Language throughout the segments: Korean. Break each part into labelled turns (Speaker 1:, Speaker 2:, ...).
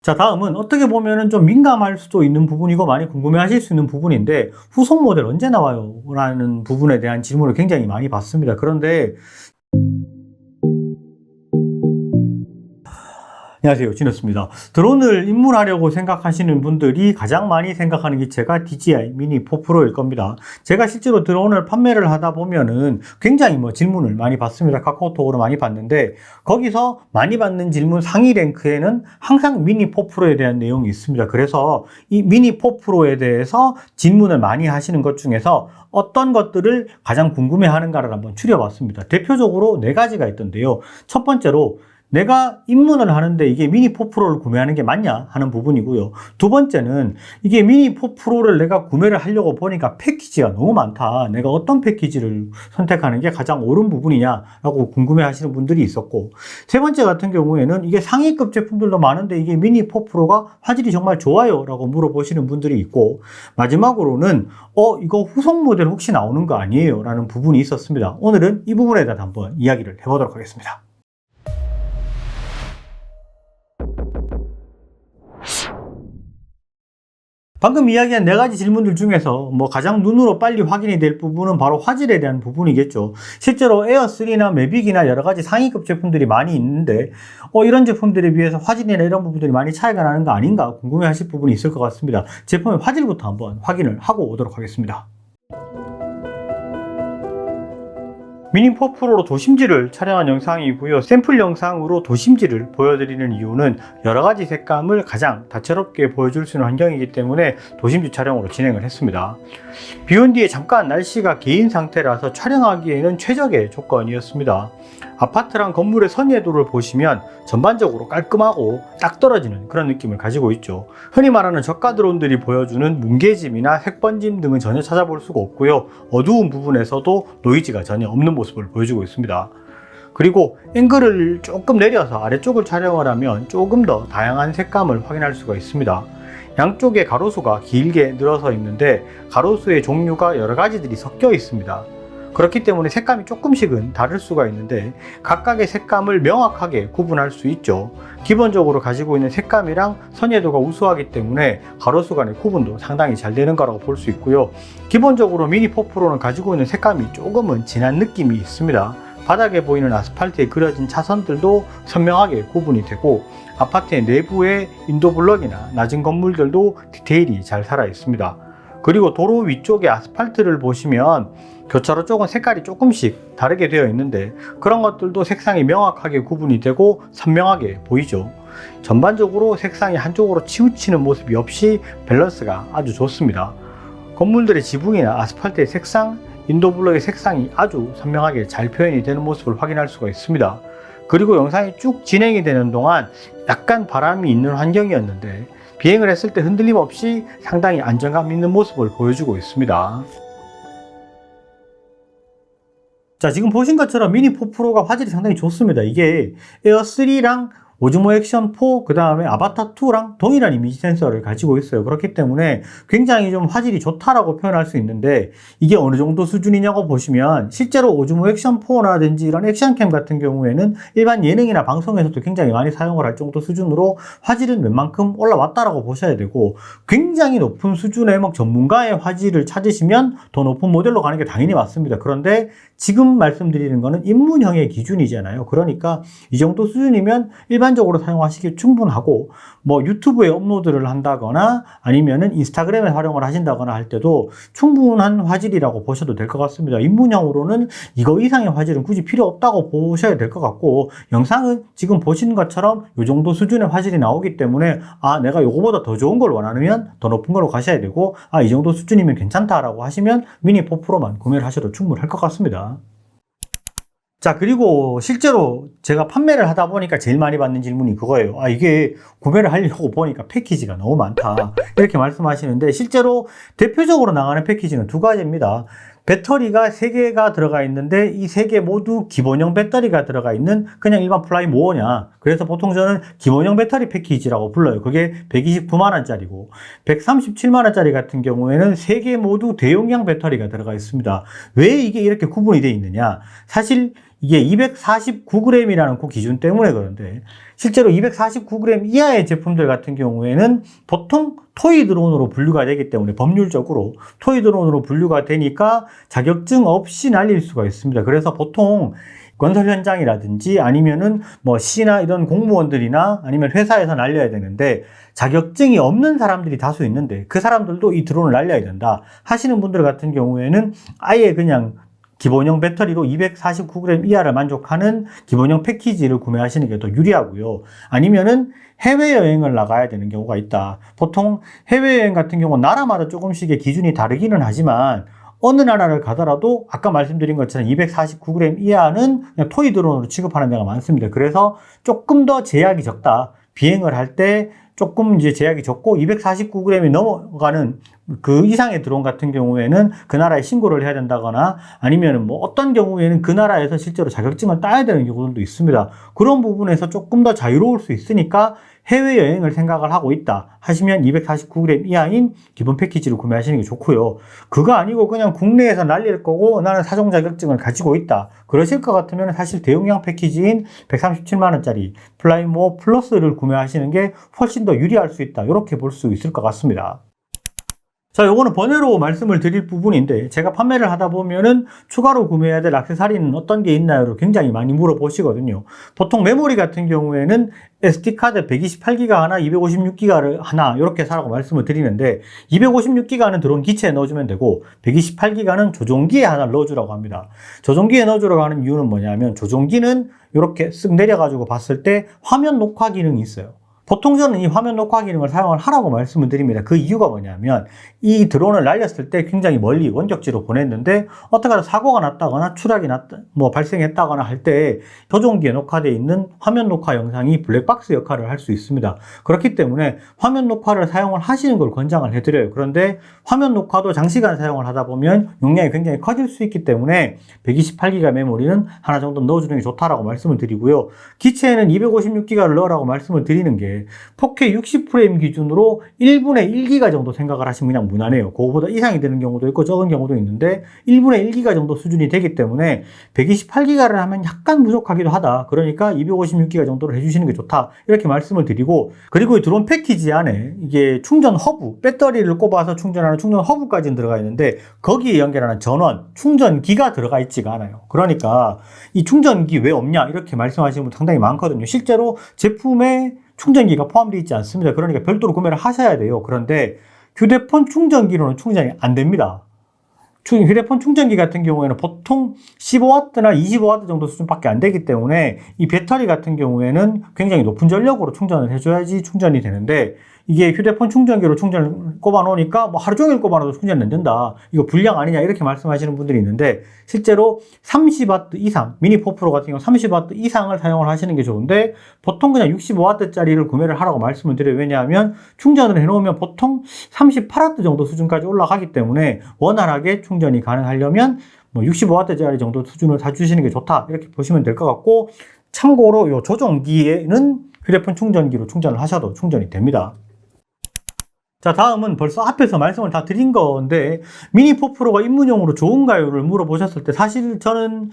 Speaker 1: 자, 다음은 어떻게 보면은 좀 민감할 수도 있는 부분이고 많이 궁금해하실 수 있는 부분인데 후속 모델 언제 나와요? 라는 부분에 대한 질문을 굉장히 많이 받습니다. 그런데 안녕하세요, 진우스입니다. 드론을 입문하려고 생각하시는 분들이 가장 많이 생각하는 기체가 DJI 미니 4 프로일 겁니다. 제가 실제로 드론을 판매를 하다 보면은 굉장히 질문을 많이 받습니다. 카카오톡으로 많이 받는데 거기서 많이 받는 질문 상위 랭크에는 항상 미니 4 프로에 대한 내용이 있습니다. 그래서 이 미니 4 프로에 대해서 질문을 많이 하시는 것 중에서 어떤 것들을 가장 궁금해하는가를 한번 추려봤습니다. 대표적으로 4가지가 있던데요. 첫 번째로 내가 입문을 하는데 이게 미니 4 프로를 구매하는 게 맞냐 하는 부분이고요. 두 번째는 이게 미니 4 프로를 내가 구매를 하려고 보니까 패키지가 너무 많다. 내가 어떤 패키지를 선택하는 게 가장 옳은 부분이냐라고 궁금해 하시는 분들이 있었고, 세 번째 같은 경우에는 이게 상위급 제품들도 많은데 이게 미니 4 프로가 화질이 정말 좋아요 라고 물어보시는 분들이 있고, 마지막으로는 이거 후속 모델 혹시 나오는 거 아니에요? 라는 부분이 있었습니다. 오늘은 이 부분에 대해서 한번 이야기를 해보도록 하겠습니다. 방금 이야기한 4가지 질문들 중에서 가장 눈으로 빨리 확인이 될 부분은 바로 화질에 대한 부분이겠죠. 실제로 에어3나 매빅이나 여러가지 상위급 제품들이 많이 있는데 이런 제품들에 비해서 화질이나 이런 부분들이 많이 차이가 나는 거 아닌가 궁금해 하실 부분이 있을 것 같습니다. 제품의 화질부터 한번 확인을 하고 오도록 하겠습니다. 미니 4 프로로 도심지를 촬영한 영상이고요. 샘플 영상으로 도심지를 보여드리는 이유는 여러가지 색감을 가장 다채롭게 보여줄 수 있는 환경이기 때문에 도심지 촬영으로 진행을 했습니다. 비온 뒤에 잠깐 날씨가 개인 상태라서 촬영하기에는 최적의 조건이었습니다. 아파트랑 건물의 선예도를 보시면 전반적으로 깔끔하고 딱 떨어지는 그런 느낌을 가지고 있죠. 흔히 말하는 저가 드론들이 보여주는 뭉개짐이나 색번짐 등은 전혀 찾아볼 수가 없고요. 어두운 부분에서도 노이즈가 전혀 없는 모습을 보여주고 있습니다. 그리고 앵글을 조금 내려서 아래쪽을 촬영을 하면 조금 더 다양한 색감을 확인할 수가 있습니다. 양쪽에 가로수가 길게 늘어서 있는데 가로수의 종류가 여러 가지들이 섞여 있습니다. 그렇기 때문에 색감이 조금씩은 다를 수가 있는데 각각의 색감을 명확하게 구분할 수 있죠. 기본적으로 가지고 있는 색감이랑 선예도가 우수하기 때문에 가로수 간의 구분도 상당히 잘 되는 거라고 볼 수 있고요. 기본적으로 미니 4 프로는 가지고 있는 색감이 조금은 진한 느낌이 있습니다. 바닥에 보이는 아스팔트에 그려진 차선들도 선명하게 구분이 되고 아파트의 내부의 인도블럭이나 낮은 건물들도 디테일이 잘 살아 있습니다. 그리고 도로 위쪽의 아스팔트를 보시면 교차로 쪽은 색깔이 조금씩 다르게 되어 있는데 그런 것들도 색상이 명확하게 구분이 되고 선명하게 보이죠. 전반적으로 색상이 한쪽으로 치우치는 모습이 없이 밸런스가 아주 좋습니다. 건물들의 지붕이나 아스팔트의 색상, 인도블럭의 색상이 아주 선명하게 잘 표현이 되는 모습을 확인할 수가 있습니다. 그리고 영상이 쭉 진행이 되는 동안 약간 바람이 있는 환경이었는데 비행을 했을 때 흔들림 없이 상당히 안정감 있는 모습을 보여주고 있습니다. 자, 지금 보신 것처럼 미니 4 프로가 화질이 상당히 좋습니다. 이게 에어3랑 오즈모 액션 4, 그 다음에 아바타 2랑 동일한 이미지 센서를 가지고 있어요. 그렇기 때문에 굉장히 좀 화질이 좋다라고 표현할 수 있는데 이게 어느 정도 수준이냐고 보시면 실제로 오즈모 액션 4라든지 이런 액션캠 같은 경우에는 일반 예능이나 방송에서도 굉장히 많이 사용을 할 정도 수준으로 화질은 웬만큼 올라왔다라고 보셔야 되고 굉장히 높은 수준의 전문가의 화질을 찾으시면 더 높은 모델로 가는 게 당연히 맞습니다. 그런데 지금 말씀드리는 거는 입문형의 기준이잖아요. 그러니까 이 정도 수준이면 일반적으로 사용하시기 충분하고 유튜브에 업로드를 한다거나 아니면은 인스타그램에 활용을 하신다거나 할 때도 충분한 화질이라고 보셔도 될 것 같습니다. 입문형으로는 이거 이상의 화질은 굳이 필요 없다고 보셔야 될 것 같고 영상은 지금 보시는 것처럼 이 정도 수준의 화질이 나오기 때문에 내가 이거보다 더 좋은 걸 원하면 더 높은 걸로 가셔야 되고 이 정도 수준이면 괜찮다라고 하시면 미니 4 프로만 구매를 하셔도 충분할 것 같습니다. 자, 그리고 실제로 제가 판매를 하다 보니까 제일 많이 받는 질문이 그거예요. 이게 구매를 하려고 보니까 패키지가 너무 많다. 이렇게 말씀하시는데 실제로 대표적으로 나가는 패키지는 2가지입니다. 배터리가 3개가 들어가 있는데 이 3개 모두 기본형 배터리가 들어가 있는 그냥 일반 플라이모어냐. 그래서 보통 저는 기본형 배터리 패키지라고 불러요. 그게 129만원짜리고 137만원짜리 같은 경우에는 3개 모두 대용량 배터리가 들어가 있습니다. 왜 이게 이렇게 구분이 되어 있느냐. 사실 이게 249g이라는 그 기준 때문에 그런데 실제로 249g 이하의 제품들 같은 경우에는 보통 토이 드론으로 분류가 되기 때문에 법률적으로 토이 드론으로 분류가 되니까 자격증 없이 날릴 수가 있습니다. 그래서 보통 건설 현장이라든지 아니면은 뭐 시나 이런 공무원들이나 아니면 회사에서 날려야 되는데 자격증이 없는 사람들이 다수 있는데 그 사람들도 이 드론을 날려야 된다 하시는 분들 같은 경우에는 아예 그냥 기본형 배터리로 249g 이하를 만족하는 기본형 패키지를 구매하시는 게 더 유리하고요. 아니면은 해외여행을 나가야 되는 경우가 있다. 보통 해외여행 같은 경우는 나라마다 조금씩의 기준이 다르기는 하지만 어느 나라를 가더라도 아까 말씀드린 것처럼 249g 이하는 그냥 토이 드론으로 취급하는 데가 많습니다. 그래서 조금 더 제약이 적다. 비행을 할 때 조금 이제 제약이 적고 249g이 넘어가는 그 이상의 드론 같은 경우에는 그 나라에 신고를 해야 된다거나 아니면은 뭐 어떤 경우에는 그 나라에서 실제로 자격증을 따야 되는 경우들도 있습니다. 그런 부분에서 조금 더 자유로울 수 있으니까 해외여행을 생각을 하고 있다 하시면 249g 이하인 기본 패키지를 구매하시는 게 좋고요. 그거 아니고 그냥 국내에서 날릴 거고 나는 사종 자격증을 가지고 있다. 그러실 것 같으면 사실 대용량 패키지인 137만원짜리 플라이모어 플러스를 구매하시는 게 훨씬 더 유리할 수 있다. 이렇게 볼 수 있을 것 같습니다. 자, 요거는 번외로 말씀을 드릴 부분인데 제가 판매를 하다 보면은 추가로 구매해야 될 액세서리는 어떤 게 있나요를 굉장히 많이 물어보시거든요. 보통 메모리 같은 경우에는 SD카드 128기가 하나, 256기가를 하나 이렇게 사라고 말씀을 드리는데 256기가는 드론 기체에 넣어주면 되고 128기가는 조종기에 하나 넣어주라고 합니다. 조종기에 넣어주라고 하는 이유는 뭐냐면 조종기는 이렇게 쓱 내려가지고 봤을 때 화면 녹화 기능이 있어요. 보통 저는 이 화면 녹화 기능을 사용을 하라고 말씀을 드립니다. 그 이유가 뭐냐면 이 드론을 날렸을 때 굉장히 멀리 원격지로 보냈는데 어떻게 사고가 났다거나 추락이 발생했다거나 할 때 조종기에 녹화되어 있는 화면 녹화 영상이 블랙박스 역할을 할 수 있습니다. 그렇기 때문에 화면 녹화를 사용을 하시는 걸 권장을 해드려요. 그런데 화면 녹화도 장시간 사용을 하다 보면 용량이 굉장히 커질 수 있기 때문에 128기가 메모리는 하나 정도 넣어주는 게 좋다라고 말씀을 드리고요. 기체에는 256기가를 넣으라고 말씀을 드리는 게 4K 60프레임 기준으로 1분의 1기가 정도 생각을 하시면 그냥 무난해요. 그거보다 이상이 되는 경우도 있고 적은 경우도 있는데 1분의 1기가 정도 수준이 되기 때문에 128기가를 하면 약간 부족하기도 하다. 그러니까 256기가 정도로 해주시는 게 좋다. 이렇게 말씀을 드리고 그리고 이 드론 패키지 안에 이게 충전 허브, 배터리를 꼽아서 충전하는 충전 허브까지는 들어가 있는데 거기에 연결하는 전원, 충전기가 들어가 있지가 않아요. 그러니까 이 충전기 왜 없냐 이렇게 말씀하시는 분 상당히 많거든요. 실제로 제품에 충전기가 포함되어 있지 않습니다. 그러니까 별도로 구매를 하셔야 돼요. 그런데 휴대폰 충전기로는 충전이 안 됩니다. 휴대폰 충전기 같은 경우에는 보통 15W나 25W 정도 수준밖에 안 되기 때문에 이 배터리 같은 경우에는 굉장히 높은 전력으로 충전을 해줘야지 충전이 되는데 이게 휴대폰 충전기로 충전을 꼽아 놓으니까 뭐 하루 종일 꼽아 놔도 충전이 안 된다. 이거 불량 아니냐 이렇게 말씀하시는 분들이 있는데 실제로 30W 이상, 미니 4프로 같은 경우 30W 이상을 사용을 하시는 게 좋은데 보통 그냥 65W짜리를 구매를 하라고 말씀을 드려요. 왜냐하면 충전을 해놓으면 보통 38W 정도 수준까지 올라가기 때문에 원활하게 충전이 가능하려면 뭐 65W짜리 정도 수준을 사주시는 게 좋다. 이렇게 보시면 될 것 같고 참고로 이 조종기에는 휴대폰 충전기로 충전을 하셔도 충전이 됩니다. 자, 다음은 벌써 앞에서 말씀을 다 드린 건데 미니 4프로가 입문용으로 좋은가요를 물어보셨을 때 사실 저는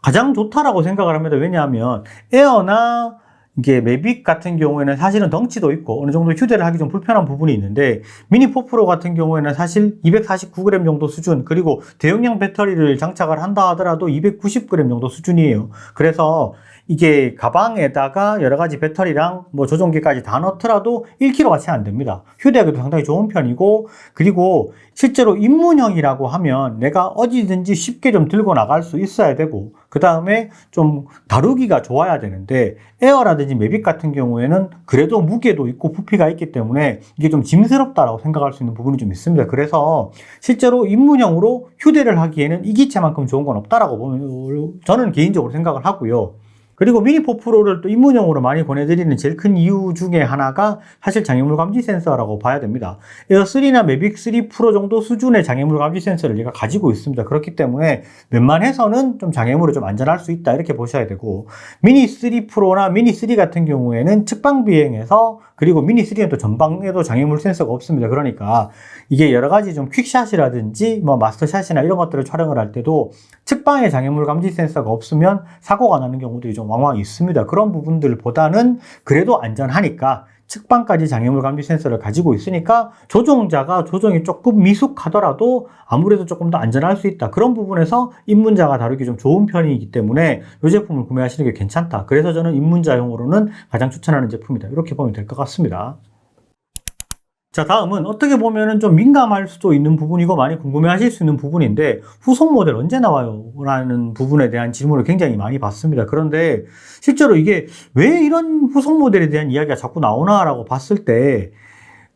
Speaker 1: 가장 좋다라고 생각을 합니다. 왜냐하면 에어나 이게 매빅 같은 경우에는 사실은 덩치도 있고 어느 정도 휴대를 하기 좀 불편한 부분이 있는데 미니 4프로 같은 경우에는 사실 249g 정도 수준 그리고 대용량 배터리를 장착을 한다 하더라도 290g 정도 수준이에요. 그래서 이게 가방에다가 여러 가지 배터리랑 뭐 조종기까지 다 넣더라도 1kg가 채 안 됩니다. 휴대하기도 상당히 좋은 편이고 그리고 실제로 입문형이라고 하면 내가 어디든지 쉽게 좀 들고 나갈 수 있어야 되고 그 다음에 좀 다루기가 좋아야 되는데 에어라든지 매빅 같은 경우에는 그래도 무게도 있고 부피가 있기 때문에 이게 좀 짐스럽다라고 생각할 수 있는 부분이 좀 있습니다. 그래서 실제로 입문형으로 휴대를 하기에는 이 기체만큼 좋은 건 없다라고 보면 저는 개인적으로 생각을 하고요. 그리고 미니 4 프로를 또 입문용으로 많이 권해드리는 제일 큰 이유 중에 하나가 사실 장애물 감지 센서라고 봐야 됩니다. 에어 3나 매빅 3 프로 정도 수준의 장애물 감지 센서를 얘가 가지고 있습니다. 그렇기 때문에 웬만해서는 좀 장애물을 좀 안전할 수 있다 이렇게 보셔야 되고, 미니 3 프로나 미니 3 같은 경우에는 측방 비행에서, 그리고 미니 3는 또 전방에도 장애물 센서가 없습니다. 그러니까 이게 여러 가지 좀 퀵샷이라든지 뭐 마스터샷이나 이런 것들을 촬영을 할 때도 측방에 장애물 감지 센서가 없으면 사고가 나는 경우들이 좀 왕왕 있습니다. 그런 부분들보다는 그래도 안전하니까 측방까지 장애물 감지 센서를 가지고 있으니까 조종자가 조종이 조금 미숙하더라도 아무래도 조금 더 안전할 수 있다. 그런 부분에서 입문자가 다루기 좀 좋은 편이기 때문에 이 제품을 구매하시는 게 괜찮다. 그래서 저는 입문자용으로는 가장 추천하는 제품이다. 이렇게 보면 될 것 같습니다. 자, 다음은 어떻게 보면은 좀 민감할 수도 있는 부분이고 많이 궁금해 하실 수 있는 부분인데, 후속 모델 언제 나와요? 라는 부분에 대한 질문을 굉장히 많이 받습니다. 그런데 실제로 이게 왜 이런 후속 모델에 대한 이야기가 자꾸 나오나라고 봤을 때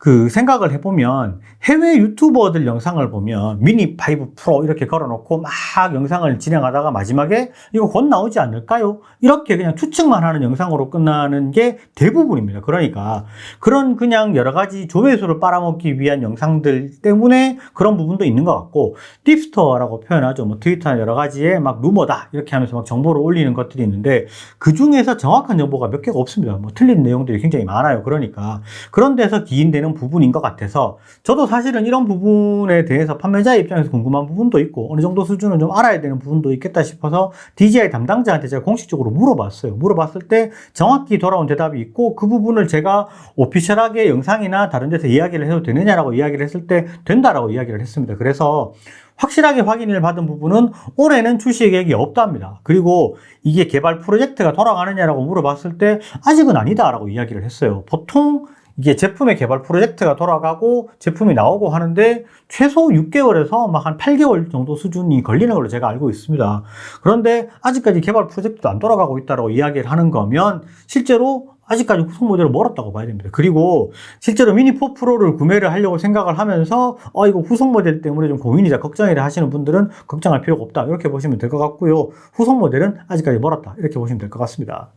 Speaker 1: 그 생각을 해보면, 해외 유튜버들 영상을 보면 미니 5 프로 이렇게 걸어놓고 막 영상을 진행하다가 마지막에 이거 곧 나오지 않을까요? 이렇게 그냥 추측만 하는 영상으로 끝나는 게 대부분입니다. 그러니까 그런 그냥 여러 가지 조회수를 빨아먹기 위한 영상들 때문에 그런 부분도 있는 것 같고, 딥스터라고 표현하죠. 뭐 트위터나 여러 가지에 막 루머다 이렇게 하면서 막 정보를 올리는 것들이 있는데, 그 중에서 정확한 정보가 몇 개가 없습니다. 뭐 틀린 내용들이 굉장히 많아요. 그러니까 그런 데서 기인되는 부분인 것 같아서, 저도 사실은 이런 부분에 대해서 판매자 입장에서 궁금한 부분도 있고 어느 정도 수준은 좀 알아야 되는 부분도 있겠다 싶어서 DJI 담당자한테 제가 공식적으로 물어봤어요. 물어봤을 때 정확히 돌아온 대답이 있고, 그 부분을 제가 오피셜하게 영상이나 다른 데서 이야기를 해도 되느냐라고 이야기를 했을 때 된다라고 이야기를 했습니다. 그래서 확실하게 확인을 받은 부분은 올해는 출시 계획이 없답니다. 그리고 이게 개발 프로젝트가 돌아가느냐라고 물어봤을 때 아직은 아니다라고 이야기를 했어요. 보통 이게 제품의 개발 프로젝트가 돌아가고 제품이 나오고 하는데 최소 6개월에서 막 한 8개월 정도 수준이 걸리는 걸로 제가 알고 있습니다. 그런데 아직까지 개발 프로젝트도 안 돌아가고 있다고 이야기를 하는 거면 실제로 아직까지 후속 모델은 멀었다고 봐야 됩니다. 그리고 실제로 미니 4 프로를 구매를 하려고 생각을 하면서 이거 후속 모델 때문에 좀 고민이다, 걱정이다 하시는 분들은 걱정할 필요가 없다 이렇게 보시면 될 것 같고요. 후속 모델은 아직까지 멀었다 이렇게 보시면 될 것 같습니다.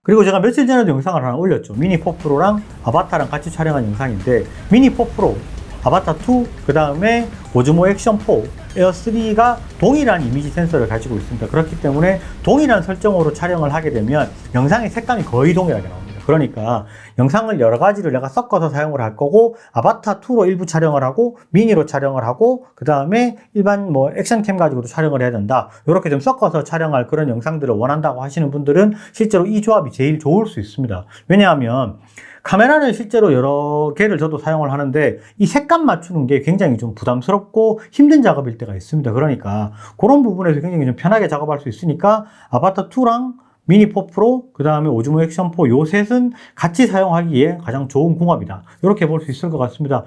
Speaker 1: 그리고 제가 며칠 전에도 영상을 하나 올렸죠. 미니 4 프로랑 아바타랑 같이 촬영한 영상인데, 미니 4 프로, 아바타 2, 그 다음에 오즈모 액션 4, 에어 3가 동일한 이미지 센서를 가지고 있습니다. 그렇기 때문에 동일한 설정으로 촬영을 하게 되면 영상의 색감이 거의 동일하게 나옵니다. 그러니까 영상을 여러 가지를 내가 섞어서 사용을 할 거고, 아바타 2로 일부 촬영을 하고 미니로 촬영을 하고 그 다음에 일반 뭐 액션캠 가지고도 촬영을 해야 된다, 이렇게 좀 섞어서 촬영할 그런 영상들을 원한다고 하시는 분들은 실제로 이 조합이 제일 좋을 수 있습니다. 왜냐하면 카메라는 실제로 여러 개를 저도 사용을 하는데 이 색감 맞추는 게 굉장히 좀 부담스럽고 힘든 작업일 때가 있습니다. 그러니까 그런 부분에서 굉장히 좀 편하게 작업할 수 있으니까 아바타 2랑 미니 4 프로, 그 다음에 오즈모 액션 4, 요 셋은 같이 사용하기에 가장 좋은 궁합이다, 이렇게 볼 수 있을 것 같습니다.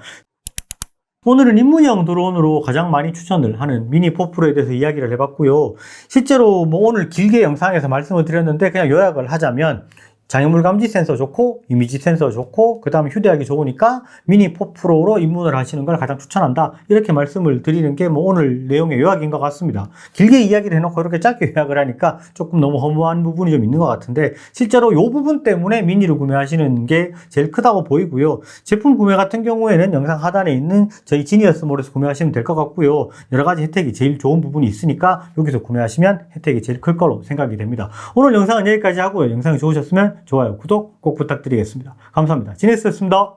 Speaker 1: 오늘은 입문형 드론으로 가장 많이 추천을 하는 미니 4 프로에 대해서 이야기를 해봤고요. 실제로 뭐 오늘 길게 영상에서 말씀을 드렸는데 그냥 요약을 하자면, 장애물 감지 센서 좋고 이미지 센서 좋고 그 다음에 휴대하기 좋으니까 미니 4 프로로 입문을 하시는 걸 가장 추천한다, 이렇게 말씀을 드리는 게 뭐 오늘 내용의 요약인 것 같습니다. 길게 이야기를 해놓고 이렇게 짧게 요약을 하니까 조금 너무 허무한 부분이 좀 있는 것 같은데, 실제로 이 부분 때문에 미니를 구매하시는 게 제일 크다고 보이고요. 제품 구매 같은 경우에는 영상 하단에 있는 저희 지니어스 몰에서 구매하시면 될 것 같고요. 여러 가지 혜택이 제일 좋은 부분이 있으니까 여기서 구매하시면 혜택이 제일 클 거로 생각이 됩니다. 오늘 영상은 여기까지 하고요. 영상이 좋으셨으면 좋아요, 구독 꼭 부탁드리겠습니다. 감사합니다. 지니어스였습니다.